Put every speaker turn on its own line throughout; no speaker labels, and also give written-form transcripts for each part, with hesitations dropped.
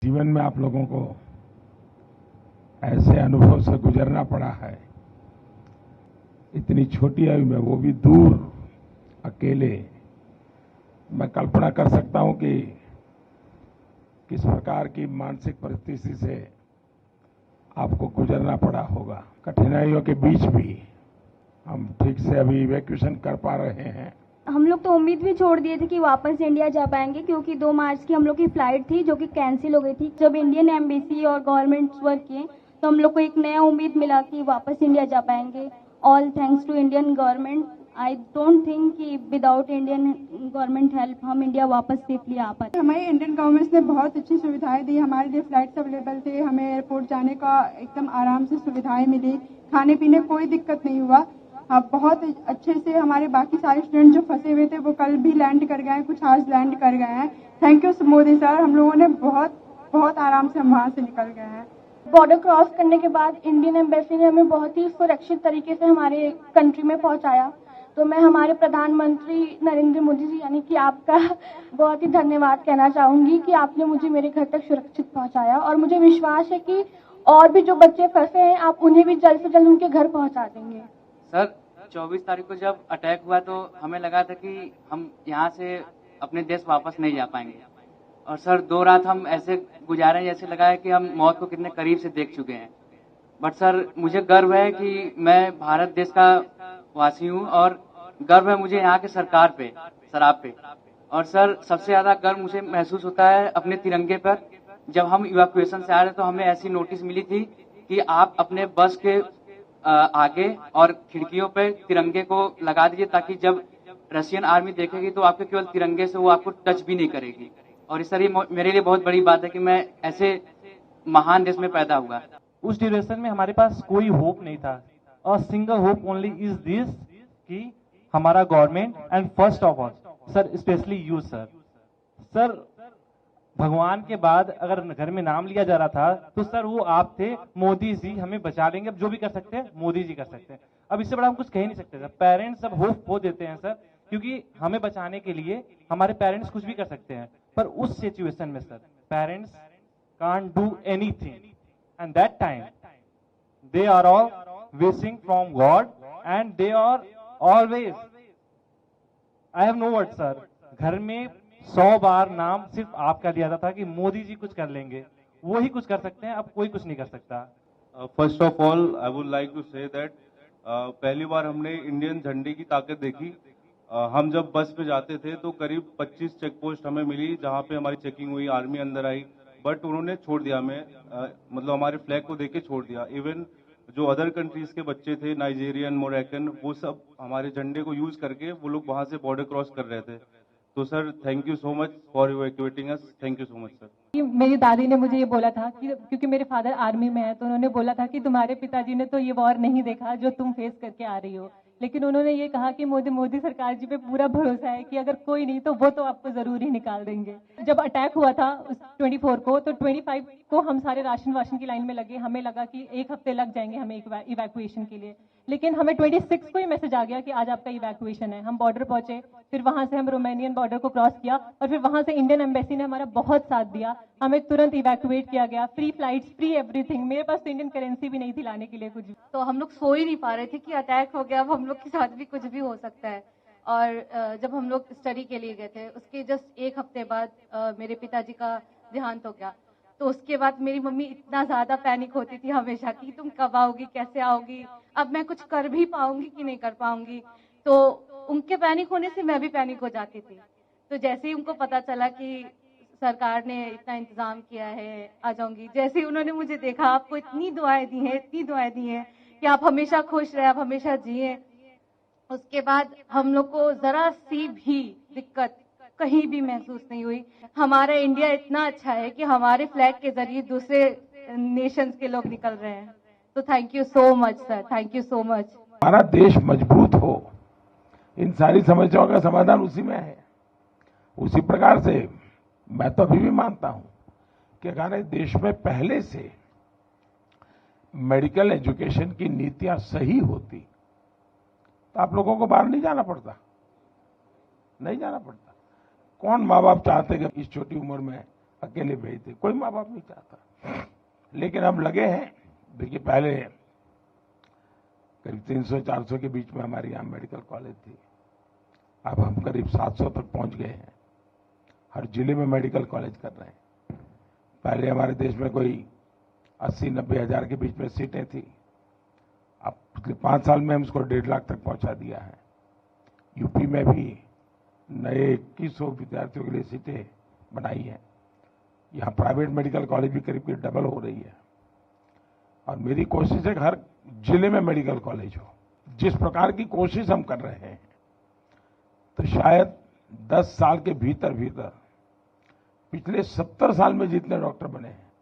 जीवन में आप लोगों को ऐसे अनुभव से गुजरना पड़ा है, इतनी छोटी आयु में, वो भी दूर, अकेले। मैं कल्पना कर सकता हूं कि किस प्रकार की मानसिक परिस्थिति से आपको गुजरना पड़ा होगा। कठिनाइयों के बीच भी हम ठीक से अभी इवैक्यूएशन कर पा रहे हैं।
हम लोग तो उम्मीद भी छोड़ दिए थे कि वापस इंडिया जा पाएंगे, क्योंकि 2 मार्च की हम लोग की फ्लाइट थी जो कि कैंसिल हो गई थी। जब इंडियन एम्बेसी और गवर्नमेंट वर्क किए तो हम लोग को एक नया उम्मीद मिला कि वापस इंडिया जा पाएंगे। All thanks to Indian government. I don't think कि विदाउट इंडियन गवर्नमेंट हेल्प हम इंडिया वापस सेफली आ पाते।
हमारी इंडियन गवर्नमेंट ने बहुत अच्छी सुविधाएं दी। हमारे लिए फ्लाइट्स अवेलेबल थे, हमें एयरपोर्ट जाने का एकदम आराम से सुविधाएं मिली, खाने पीने कोई दिक्कत नहीं हुआ। बहुत अच्छे से हमारे बाकी सारे स्टूडेंट जो फंसे हुए थे वो कल भी लैंड कर गए हैं, कुछ आज लैंड कर गए हैं। थैंक यू मोदी सर, हम लोगों ने बहुत आराम से हम वहाँ से निकल गए हैं।
बॉर्डर क्रॉस करने के बाद इंडियन एम्बेसी ने हमें बहुत ही सुरक्षित तरीके से हमारे कंट्री में पहुंचाया। तो मैं हमारे प्रधानमंत्री नरेंद्र मोदी जी यानी कि आपका बहुत ही धन्यवाद कहना चाहूंगी कि आपने मुझे मेरे घर तक सुरक्षित पहुंचाया, और मुझे विश्वास है कि और भी जो बच्चे फंसे हैं आप उन्हें भी जल्द से जल्द उनके घर पहुंचा देंगे।
सर 24 तारीख को जब अटैक हुआ तो हमें लगा था कि हम यहाँ से अपने देश वापस नहीं जा पाएंगे, और सर 2 रात हम ऐसे गुजारे जैसे लगा है कि हम मौत को कितने करीब से देख चुके हैं। बट सर मुझे गर्व है कि मैं भारत देश का वासी हूँ, और गर्व है मुझे यहाँ के सरकार पे, सर आप पे। और सर सबसे ज्यादा गर्व मुझे महसूस होता है अपने तिरंगे पर। जब हम इवैक्यूएशन से आ रहे तो हमें ऐसी नोटिस मिली थी कि आप अपने बस के आगे और खिड़कियों पे तिरंगे को लगा दीजिए, ताकि जब रशियन आर्मी देखेगी तो आपके केवल तिरंगे से वो आपको टच भी नहीं करेगी। और इस तरह मेरे लिए बहुत बड़ी बात है कि मैं ऐसे महान देश में पैदा हुआ।
उस ड्यूरेशन में हमारे पास कोई होप नहीं था, और single hope only is this कि हमारा government and first of all sir specially you sir भगवान के बाद अगर घर में नाम लिया जा रहा था तो सर वो आप थे। मोदी जी हमें बचा लेंगे, अब जो भी कर सकते हैं मोदी जी कर सकते हैं। अब इससे बड़ा हम कुछ कह ही नहीं सकते सर। पेरेंट्स सब होप खो देते हैं सर, क्योंकि हमें बचाने के लिए हमारे पेरेंट्स कुछ भी कर सकते हैं, पर उस सिचुएशन में sir parents can't do anything, and that time they are all wishing from God and they are always, I have no word sir. घर में 100 बार नाम सिर्फ आपका लिया जाता था कि मोदी जी कुछ कर लेंगे, वो ही कुछ कर सकते हैं, अब कोई कुछ नहीं कर सकता।
First of all I would like to say that पहली बार हमने इंडियन झंडे की ताकत देखी। हम जब बस पे जाते थे तो करीब 25 चेक पोस्ट हमें मिली जहां पे हमारी चेकिंग हुई, आर्मी अंदर आई, बट उन्होंने छोड़ दिया हमें, मतलब हमारे फ्लैग को देख के छोड़ दिया। इवन जो अदर कंट्रीज के बच्चे थे, नाइजीरियन, मोरक्कन, वो सब हमारे झंडे को यूज करके वो लोग वहां से बॉर्डर क्रॉस कर रहे थे। तो sir thank you so much for evacuating us, thank you so much sir.
मेरी दादी ने मुझे ये बोला था कि क्योंकि मेरे फादर आर्मी में है, तो उन्होंने बोला था कि तुम्हारे पिताजी ने तो ये वॉर नहीं देखा जो तुम फेस करके आ रही हो, लेकिन उन्होंने ये कहा कि मोदी सरकार जी पे पूरा भरोसा है कि अगर कोई नहीं तो वो तो आपको जरूर ही निकाल देंगे। जब अटैक हुआ था 24 को, तो 25 को हम सारे राशन की लाइन में लगे। हमें लगा कि 1 हफ्ते लग जाएंगे हमें इवैक्यूएशन के लिए, लेकिन हमें 26 को ही मैसेज आ गया कि आज आपका इवैक्यूएशन है। हम बॉर्डर पहुंचे, फिर वहां से हम रोमानियन बॉर्डर को क्रॉस किया, और फिर वहां से इंडियन एम्बेसी ने हमारा बहुत साथ दिया। हमें तुरंत इवैक्यूएट किया गया, फ्री फ्लाइट्स, फ्री एवरीथिंग। मेरे पास तो इंडियन करेंसी भी नहीं थी लाने के लिए कुछ भी।
तो हम लोग सो ही नहीं पा रहे थे कि अटैक हो गया, अब हम लोग के साथ भी कुछ भी हो सकता है। और जब हम लोग स्टडी के लिए गए थे उसके जस्ट 1 हफ्ते बाद मेरे पिताजी का देहांत हो गया। तो उसके बाद मेरी मम्मी इतना ज्यादा पैनिक होती थी हमेशा कि तुम कब आओगी, कैसे आओगी, अब मैं कुछ कर भी पाऊंगी कि नहीं कर पाऊंगी। तो उनके पैनिक होने से मैं भी पैनिक हो जाती थी। तो जैसे ही उनको पता चला कि सरकार ने इतना इंतजाम किया है, आ जाऊंगी, जैसे ही उन्होंने मुझे देखा, आपको इतनी दुआएं दी हैं, इतनी दुआएं दी हैं कि आप हमेशा खुश रहे, आप हमेशा जिए। उसके बाद हम लोग को जरा सी भी दिक्कत कहीं भी महसूस नहीं हुई। हमारा इंडिया इतना अच्छा है कि हमारे फ्लैग के जरिए दूसरे नेशंस के लोग निकल रहे हैं। तो thank you so much sir, thank you so much.
हमारा देश मजबूत हो, इन सारी समस्याओं का समाधान उसी में है। उसी प्रकार से मैं तो अभी भी मानता हूं कि अगर देश में पहले से मेडिकल एजुकेशन की नीतियां सही होती तो आप लोगों को बाहर नहीं जाना पड़ता। कौन माँ बाप चाहते कि इस छोटी उम्र में अकेले भेजते, कोई माँ बाप नहीं चाहता। लेकिन हम लगे हैं। देखिए, पहले करीब 300-400 के बीच में हमारे यहाँ मेडिकल कॉलेज थी, अब हम करीब 700 तक पहुंच गए हैं। हर जिले में मेडिकल कॉलेज कर रहे हैं। पहले हमारे देश में कोई 80-90 हजार के बीच में सीटें थी, अब पिछले 5 साल में हम उसको 1.5 लाख तक पहुंचा दिया है। यूपी में भी नए 2100 विद्यार्थियों के लिए सीटें बनाई हैं। यहाँ प्राइवेट मेडिकल कॉलेज भी करीब करीब डबल हो रही है। और मेरी कोशिश है कि हर जिले में मेडिकल कॉलेज हो। जिस प्रकार की कोशिश हम कर रहे हैं, तो शायद 10 साल के भीतर भीतर पिछले 70 साल में जितने डॉक्टर बने हैं,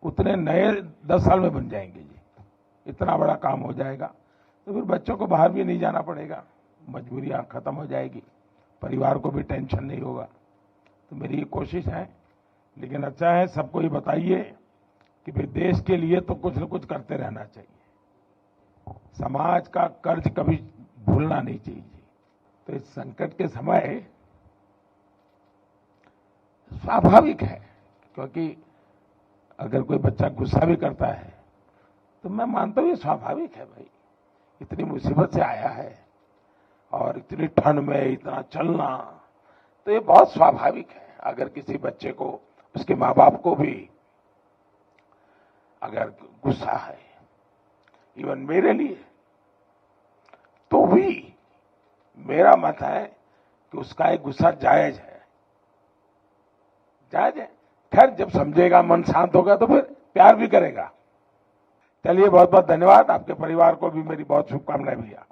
उतने नए 10 साल में बन जाएंगे जी। इतना बड़ा काम हो जाएगा, तो फिर बच्चों को बाहर भी नहीं जाना पड़ेगा, मजबूरियां खत्म हो जाएगी, परिवार को भी टेंशन नहीं होगा। तो मेरी ये कोशिश है। लेकिन अच्छा है, सबको ये बताइए कि भाई देश के लिए तो कुछ न कुछ करते रहना चाहिए। समाज का कर्ज कभी भूलना नहीं चाहिए। तो इस संकट के समय स्वाभाविक है, क्योंकि अगर कोई बच्चा गुस्सा भी करता है तो मैं मानता हूं ये स्वाभाविक है। भाई, इतनी मुसीबत से आया है और इतनी ठंड में इतना चलना, तो ये बहुत स्वाभाविक है। अगर किसी बच्चे को, उसके माँ बाप को भी अगर गुस्सा है, इवन मेरे लिए, तो भी मेरा मत है कि उसका एक गुस्सा जायज है, जायज है। खैर, जब समझेगा, मन शांत होगा, तो फिर प्यार भी करेगा। चलिए, बहुत बहुत धन्यवाद। आपके परिवार को भी मेरी बहुत शुभकामनाएं भैया।